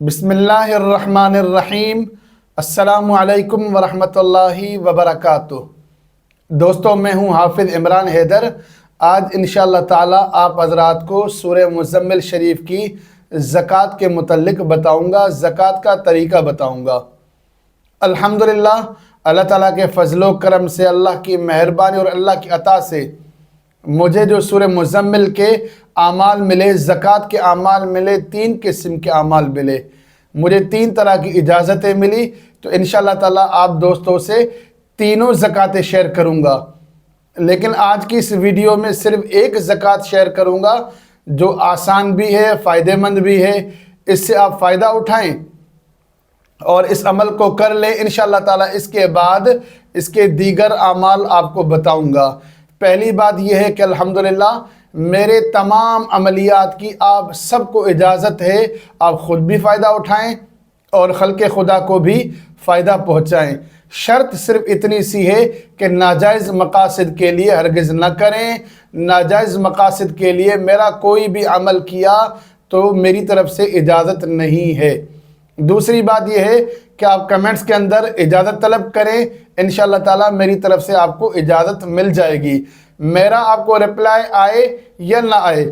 बिस्मिल्लाहिर्रहमानिर्रहीम। अस्सलामु अलैकुम वरहमतुल्लाहि वबरकातुह। दोस्तों, मैं हूँ हाफिज़ इमरान हैदर। आज इंशाअल्लाह ताला आप हज़रात को सूरह मुज़म्मिल शरीफ की ज़कात के मुतल्लिक़ बताऊँगा, ज़कात का तरीक़ा बताऊँगा। अल्हम्दुलिल्लाह, अल्लाह ताला के फ़ज़ल करम से, अल्लाह की मेहरबानी और अल्लाह की अता से मुझे जो सूरह मुज़म्मिल के आमाल मिले, ज़कात के आमाल मिले, 3 किस्म के आमाल मिले, मुझे 3 तरह की इजाज़तें मिली। तो इंशाअल्लाह ताला आप दोस्तों से तीनों ज़कातें शेयर करूँगा। लेकिन आज की इस वीडियो में सिर्फ़ एक ज़कात शेयर करूँगा जो आसान भी है, फ़ायदेमंद भी है। इससे आप फ़ायदा उठाएँ और इस अमल को कर लें इंशाअल्लाह ताला। इसके बाद इसके दीगर आमाल आपको बताऊँगा। पहली बात यह है कि अल्हम्दुलिल्लाह मेरे तमाम अमलियात की आप सबको इजाज़त है, आप ख़ुद भी फ़ायदा उठाएं और खल्क़े खुदा को भी फ़ायदा पहुँचाएं। शर्त सिर्फ़ इतनी सी है कि नाजायज़ मकासद के लिए हरगिज़ न करें। नाजायज़ मकासद के लिए मेरा कोई भी अमल किया तो मेरी तरफ़ से इजाज़त नहीं है। दूसरी बात यह है कि आप कमेंट्स के अंदर इजाज़त तलब करें, इंशाअल्लाह ताला मेरी तरफ़ से आपको इजाज़त मिल जाएगी। मेरा आपको रिप्लाई आए या ना आए,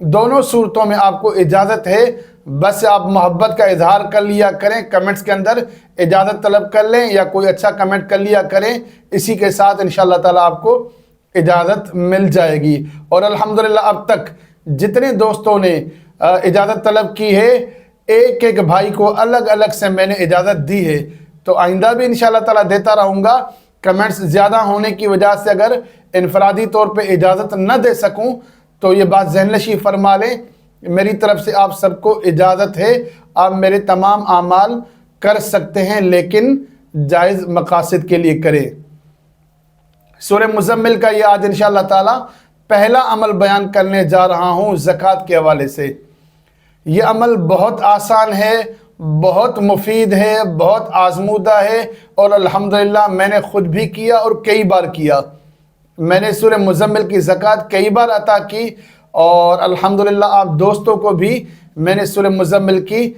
दोनों सूरतों में आपको इजाज़त है। बस आप मोहब्बत का इजहार कर लिया करें, कमेंट्स के अंदर इजाज़त तलब कर लें या कोई अच्छा कमेंट कर लिया करें। इसी के साथ इंशाअल्लाह ताला आपको इजाज़त मिल जाएगी। और अल्हम्दुलिल्लाह अब तक जितने दोस्तों ने इजाज़त तलब की है, एक एक भाई को अलग अलग से मैंने इजाज़त दी है। तो आइंदा भी इंशाअल्लाह ताला देता रहूँगा। कमेंट्स ज़्यादा होने की वजह से अगर इनफरादी तौर पे इजाज़त न दे सकूँ तो ये बात ज़हननशी फरमा लें, मेरी तरफ़ से आप सबको इजाज़त है। आप मेरे तमाम आमाल कर सकते हैं, लेकिन जायज़ मकासद के लिए करें। सूरह मुज़म्मिल का ये आज इंशाअल्लाह ताला पहला अमल बयान करने जा रहा हूँ ज़कात के हवाले से। ये अमल बहुत आसान है, बहुत मुफीद है, बहुत आज़मूदा है और अल्हम्दुलिल्लाह मैंने ख़ुद भी किया और कई बार किया। मैंने सूरह मुज़म्मिल की ज़कात कई बार अता की और अल्हम्दुलिल्लाह आप दोस्तों को भी मैंने सूरह मुज़म्मिल की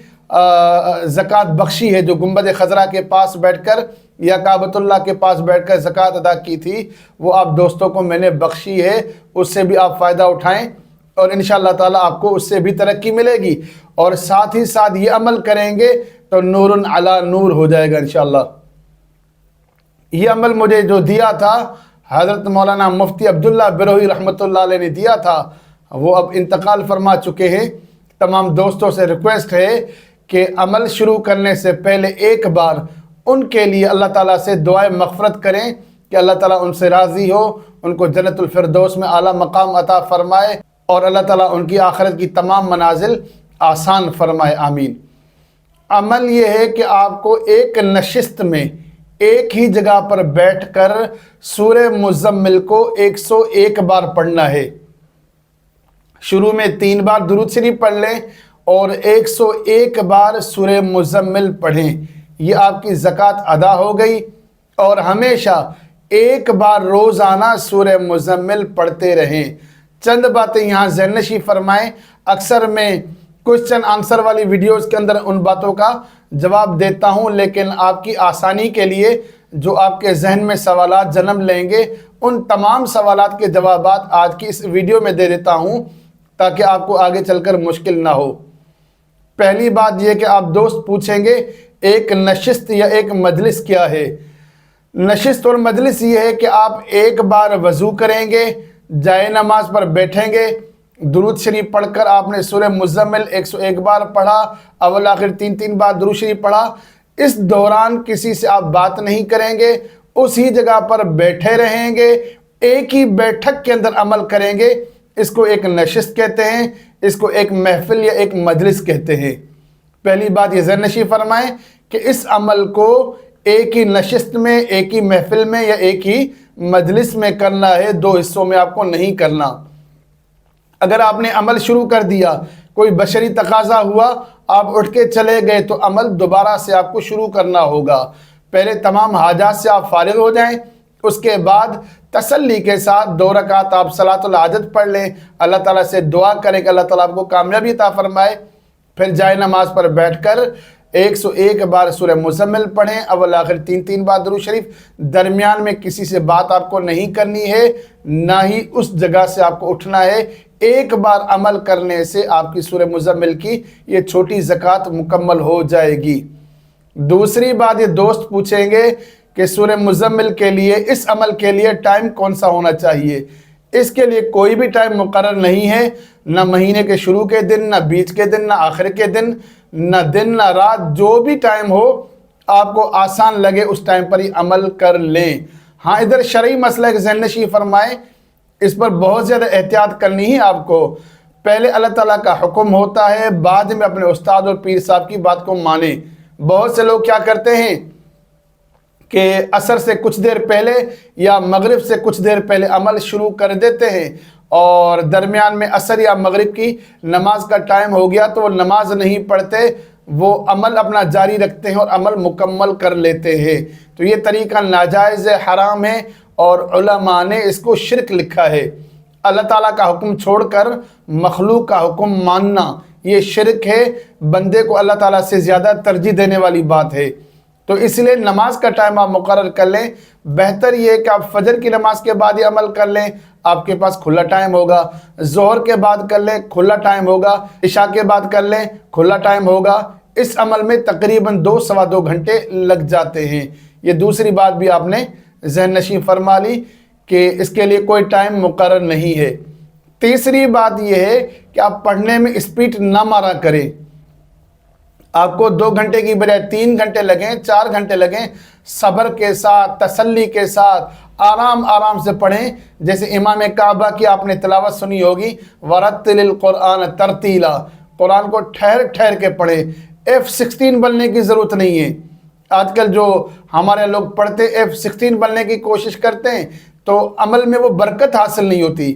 ज़कात बख्शी है। जो गुंबद खज़रा के पास बैठकर या काबतुल्लाह के पास बैठकर ज़कात अदा की थी, वो आप दोस्तों को मैंने बख्शी है। उससे भी आप फ़ायदा उठाएँ और इंशाअल्लाह ताला आपको उससे भी तरक्की मिलेगी। और साथ ही साथ ये अमल करेंगे तो नूरुन अला नूर हो जाएगा इंशाअल्लाह। ये अमल मुझे जो दिया था हज़रत मौलाना मुफ्ती अब्दुल्ला बिरोही रहमतुल्लाह अलैह ने दिया था, वो अब इंतकाल फरमा चुके हैं। तमाम दोस्तों से रिक्वेस्ट है कि अमल शुरू करने से पहले एक बार उनके लिए अल्लाह ताला से दुआए मग़फ़िरत करें कि अल्लाह ताला उनसे राज़ी हो, उनको जन्नतुल फ़िरदौस में आला मकाम अता फ़रमाए और अल्लाह ताला उनकी आखिरत की तमाम मनाजिल आसान फरमाए, आमीन। अमल ये है कि आपको एक नशिस्त में एक ही जगह पर बैठकर सूरह मुज़म्मिल को 101 बार पढ़ना है। शुरू में 3 बार दुरूद शरीफ पढ़ लें और 101 बार सूरह मुज़म्मिल पढ़ें। ये आपकी ज़कात अदा हो गई। और हमेशा एक बार रोज़ाना सूरह मुज़म्मिल पढ़ते रहें। चंद बातें यहाँ ज़हननशी फरमाएँ। अक्सर मैं क्वेश्चन आंसर वाली वीडियोस के अंदर उन बातों का जवाब देता हूँ, लेकिन आपकी आसानी के लिए जो आपके जहन में सवालात जन्म लेंगे, उन तमाम सवालात के जवाबात आज की इस वीडियो में दे देता हूँ ताकि आपको आगे चलकर मुश्किल ना हो। पहली बात यह कि आप दोस्त पूछेंगे एक नशिस्त या एक मजलिस क्या है। नशिस्त और मजलिस ये है कि आप एक बार वज़ू करेंगे, जाए नमाज पर बैठेंगे, दुरूद शरीफ पढ़कर आपने सूरह मुज़म्मिल 101 बार पढ़ा, अव्वल आखिर 3-3 बार दुरूद शरीफ पढ़ा। इस दौरान किसी से आप बात नहीं करेंगे, उसी जगह पर बैठे रहेंगे, एक ही बैठक के अंदर अमल करेंगे। इसको एक नशिस्त कहते हैं, इसको एक महफिल या एक मजलिस कहते हैं। पहली बात ये ज़हननशी फरमाएं कि इस अमल को एक ही नशिस्त में, एक ही महफिल में या एक ही मजलिस में करना है, 2 हिस्सों में आपको नहीं करना। अगर आपने अमल शुरू कर दिया, कोई बशरी तकाज़ा हुआ, आप उठ के चले गए, तो अमल दोबारा से आपको शुरू करना होगा। पहले तमाम हाजात से आप फारिग हो जाएं, उसके बाद तसल्ली के साथ 2 रकात आप सलातुल हाजत पढ़ लें, अल्लाह ताला से दुआ करें कि अल्लाह ताला आपको कामयाबी अता फरमाए। फिर जाए नमाज पर बैठकर 101 बार सूरह मुज़म्मिल पढ़ें, अव्वल आखिर 3 बार दुरूद शरीफ। दरमियान में किसी से बात आपको नहीं करनी है, ना ही उस जगह से आपको उठना है। एक बार अमल करने से आपकी सूरह मुज़म्मिल की ये छोटी ज़कात मुकम्मल हो जाएगी। दूसरी बात, ये दोस्त पूछेंगे कि सूरह मुज़म्मिल के लिए, इस अमल के लिए टाइम कौन सा होना चाहिए। इसके लिए कोई भी टाइम मुकर्रर नहीं है, ना महीने के शुरू के दिन, ना बीच के दिन, ना आखिर के दिन, ना दिन ना रात। जो भी टाइम हो आपको आसान लगे उस टाइम पर ही अमल कर लें। हाँ, इधर शरई मसला एक ज़हन नशीं फरमाएं, इस पर बहुत ज़्यादा एहतियात करनी है आपको। पहले अल्लाह ताला का हुक्म होता है, बाद में अपने उस्ताद और पीर साहब की बात को माने। बहुत से लोग क्या करते हैं कि असर से कुछ देर पहले या मगरिब से कुछ देर पहले अमल शुरू कर देते हैं, और दरमियान में असर या मगरिब की नमाज का टाइम हो गया तो वो नमाज नहीं पढ़ते, वो अमल अपना जारी रखते हैं और अमल मुकम्मल कर लेते हैं। तो ये तरीका नाजायज़ है, हराम है, और उलमा ने इसको शिरक लिखा है। अल्लाह ताला का हुक्म छोड़कर मखलूक का हुक्म मानना ये शिरक है, बंदे को अल्लाह ताला से ज़्यादा तरजीह देने वाली बात है। तो इसलिए नमाज का टाइम आप मुकर्रर कर लें। बेहतर ये है कि आप फजर की नमाज के बाद ही अमल कर लें, आपके पास खुला टाइम होगा। ज़ोहर के बाद कर लें, खुला टाइम होगा। इशा के बाद कर लें, खुला टाइम होगा। इस अमल में तकरीबन 2 सवा 2 घंटे लग जाते हैं। ये दूसरी बात भी आपने ज़हन नशीं फरमा ली कि इसके लिए कोई टाइम मुकर्रर नहीं है। तीसरी बात यह है कि आप पढ़ने में स्पीड ना मारा करें। आपको 2 घंटे की बजाय 3 घंटे लगें, 4 घंटे लगें, सब्र के साथ, तसल्ली के साथ आराम आराम से पढ़ें। जैसे इमाम काबा की आपने तिलावत सुनी होगी, वरत्तिलिल कुरान तरतीला, कुरान को ठहर ठहर के पढ़ें। F16 बनने की ज़रूरत नहीं है। आजकल जो हमारे लोग पढ़ते F16 बनने की कोशिश करते हैं तो अमल में वो बरकत हासिल नहीं होती।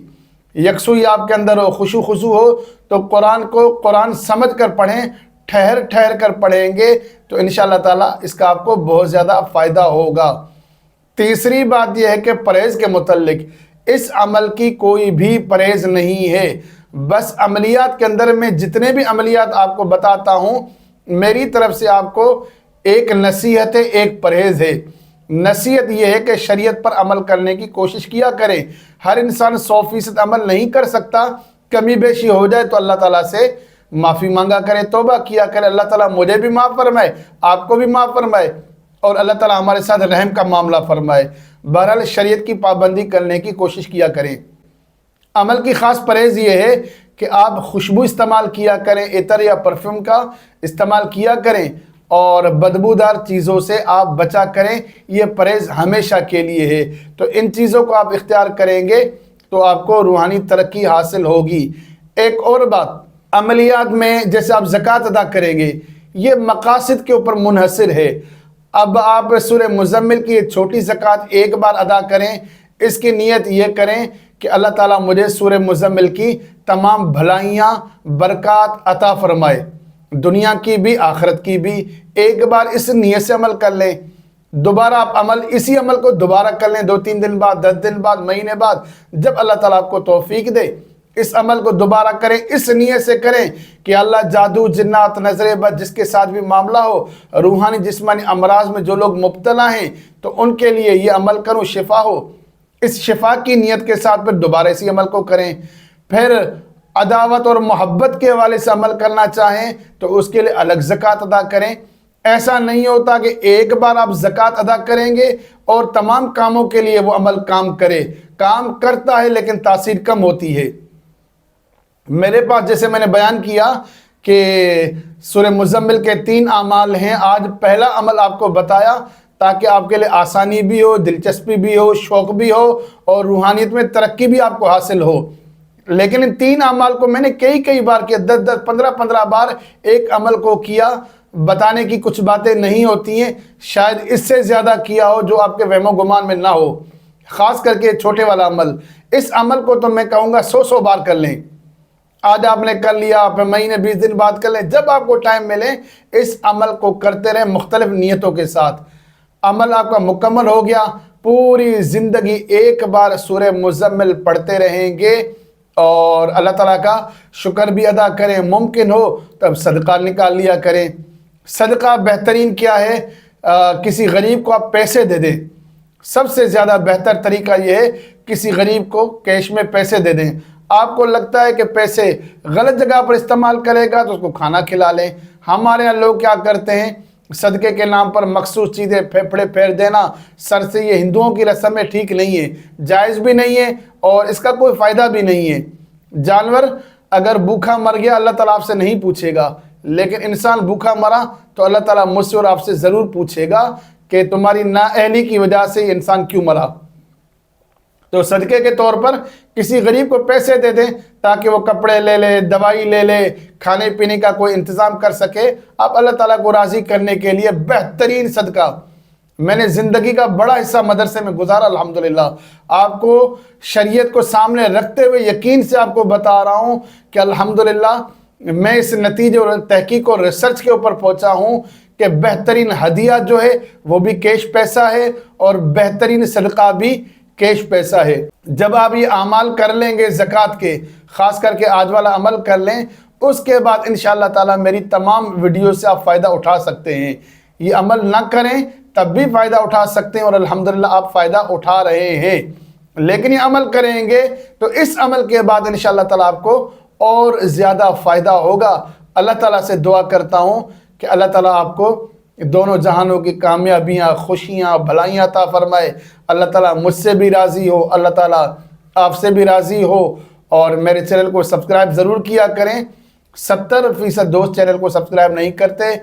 यकसुई आपके अंदर हो, खुशू हो, तो कुरान को कुरान समझ कर पढ़ें, ठहर ठहर कर पढ़ेंगे तो इंशाअल्लाह ताला इसका आपको बहुत ज़्यादा फ़ायदा होगा। तीसरी बात यह है कि परहेज़ के मुतल्लिक, इस अमल की कोई भी परहेज़ नहीं है। बस अमलियात के अंदर में जितने भी अमलियात आपको बताता हूँ, मेरी तरफ से आपको एक नसीहत है, एक परहेज़ है। नसीहत यह है कि शरीयत पर अमल करने की कोशिश किया करें। हर इंसान 100% अमल नहीं कर सकता, कमी बेशी हो जाए तो अल्लाह ताला से माफ़ी मांगा करे, तौबा किया करे, अल्लाह ताला मुझे भी माफ़ फरमाए, आपको भी माफ़ फरमाए, और अल्लाह ताला हमारे साथ रहम का मामला फरमाए। बहरहाल शरीयत की पाबंदी करने की कोशिश किया करें। अमल की ख़ास परहेज़ ये है कि आप खुशबू इस्तेमाल किया करें, इतर या परफ्यूम का इस्तेमाल किया करें, और बदबूदार चीज़ों से आप बचा करें। ये परहेज़ हमेशा के लिए है। तो इन चीज़ों को आप इख्तियार करेंगे तो आपको रूहानी तरक्की हासिल होगी। एक और बात, अमलियात में जैसे आप ज़कात अदा करेंगे, ये मकासद के ऊपर मुनहसर है। अब आप सूरह मुज़म्मिल की छोटी ज़कात एक बार अदा करें, इसकी नीयत ये करें कि अल्लाह ताला मुझे सूरह मुज़म्मिल की तमाम भलाइयाँ बरक़ात अता फ़रमाए, दुनिया की भी आखिरत की भी। एक बार इस नीयत से अमल कर लें, दोबारा आप इसी अमल को दोबारा कर लें 2-3 दिन बाद, 10 दिन बाद, महीने बाद, जब अल्लाह ताला आपको तौफीक दे इस अमल को दोबारा करें। इस नीयत से करें कि अल्लाह जादू, जिन्नात, नजर बद जिसके साथ भी मामला हो, रूहानी जिस्मानी अमराज में जो लोग मुब्तला हैं, तो उनके लिए ये अमल करूँ, शिफा हो। इस शिफा की नीयत के साथ फिर दोबारा इसी अमल को करें। फिर अदावत और मोहब्बत के हवाले से अमल करना चाहें तो उसके लिए अलग ज़कात अदा करें। ऐसा नहीं होता कि एक बार आप ज़कात अदा करेंगे और तमाम कामों के लिए वो अमल काम करे। काम करता है लेकिन तासीर कम होती है। मेरे पास जैसे मैंने बयान किया कि सूरह मुज़म्मिल के 3 अमाल हैं, आज पहला अमल आपको बताया ताकि आपके लिए आसानी भी हो, दिलचस्पी भी हो, शौक़ भी हो, और रूहानियत में तरक्की भी आपको हासिल हो। लेकिन इन 3 अमाल को मैंने कई बार किया, 10-10, 15-15 बार एक अमल को किया। बताने की कुछ बातें नहीं होती हैं, शायद इससे ज़्यादा किया हो जो आपके वहमो गुमान में ना हो। ख़ास करके छोटे वाला अमल, इस अमल को तो मैं कहूँगा 100 बार कर लें। आज आपने कर लिया, फिर महीने 20 दिन बाद कर लें, जब आपको टाइम मिले इस अमल को करते रहें मुख्तलिफ नीयतों के साथ। अमल आपका मुकम्मल हो गया, पूरी ज़िंदगी एक बार सूरह मुज़म्मिल पढ़ते रहेंगे, اور اللہ تعالیٰ کا شکر بھی ادا کریں، ممکن ہو تب صدقہ نکال لیا کریں۔ صدقہ بہترین کیا ہے؟ کسی غریب کو آپ پیسے دے دیں، سب سے زیادہ بہتر طریقہ یہ ہے کسی غریب کو کیش میں پیسے دے دیں۔ آپ کو لگتا ہے کہ پیسے غلط جگہ پر استعمال کرے گا تو اس کو کھانا کھلا لیں۔ ہمارے یہاں لوگ کیا کرتے ہیں، صدقے کے نام پر مخصوص چیزیں پھیپھڑے پھیر دینا، سر سے یہ ہندوؤں کی رسم میں ٹھیک نہیں ہے، جائز بھی نہیں ہے اور اس کا کوئی فائدہ بھی نہیں ہے۔ جانور اگر بھوکا مر گیا اللہ تعالیٰ آپ سے نہیں پوچھے گا، لیکن انسان بھوکا مرا تو اللہ تعالیٰ مجھ سے اور آپ سے ضرور پوچھے گا کہ تمہاری نااہلی کی وجہ سے یہ انسان کیوں مرا۔ تو صدقے کے طور پر کسی غریب کو پیسے دے دیں تاکہ وہ کپڑے لے لے، دوائی لے لے، کھانے پینے کا کوئی انتظام کر سکے۔ آپ اللہ تعالیٰ کو راضی کرنے کے لیے بہترین صدقہ، میں نے زندگی کا بڑا حصہ مدرسے میں گزارا الحمدللہ، آپ کو شریعت کو سامنے رکھتے ہوئے یقین سے آپ کو بتا رہا ہوں کہ الحمدللہ میں اس نتیجے اور تحقیق اور ریسرچ کے اوپر پہنچا ہوں کہ بہترین ہدیہ جو ہے وہ بھی کیش پیسہ ہے اور بہترین صدقہ بھی کیش پیسہ ہے۔ جب آپ یہ اعمال کر لیں گے زکوٰۃ کے، خاص کر کے آج والا عمل کر لیں، اس کے بعد انشاءاللہ تعالیٰ میری تمام ویڈیو سے آپ فائدہ اٹھا سکتے ہیں۔ یہ عمل نہ کریں تب بھی فائدہ اٹھا سکتے ہیں اور الحمدللہ آپ فائدہ اٹھا رہے ہیں، لیکن یہ عمل کریں گے تو اس عمل کے بعد انشاءاللہ تعالیٰ آپ کو اور زیادہ فائدہ ہوگا۔ اللہ تعالیٰ سے دعا کرتا ہوں کہ اللہ تعالیٰ آپ کو دونوں جہانوں کی کامیابیاں، خوشیاں، بھلائیاں عطا فرمائے۔ اللہ تعالیٰ مجھ سے بھی راضی ہو، اللہ تعالیٰ آپ سے بھی راضی ہو، اور میرے چینل کو سبسکرائب ضرور کیا کریں۔ 70% دوست چینل کو سبسکرائب نہیں کرتے،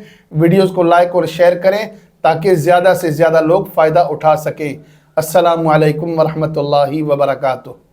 ویڈیوز کو لائک اور شیئر کریں تاکہ زیادہ سے زیادہ لوگ فائدہ اٹھا سکیں۔ السلام علیکم ورحمۃ اللہ وبرکاتہ۔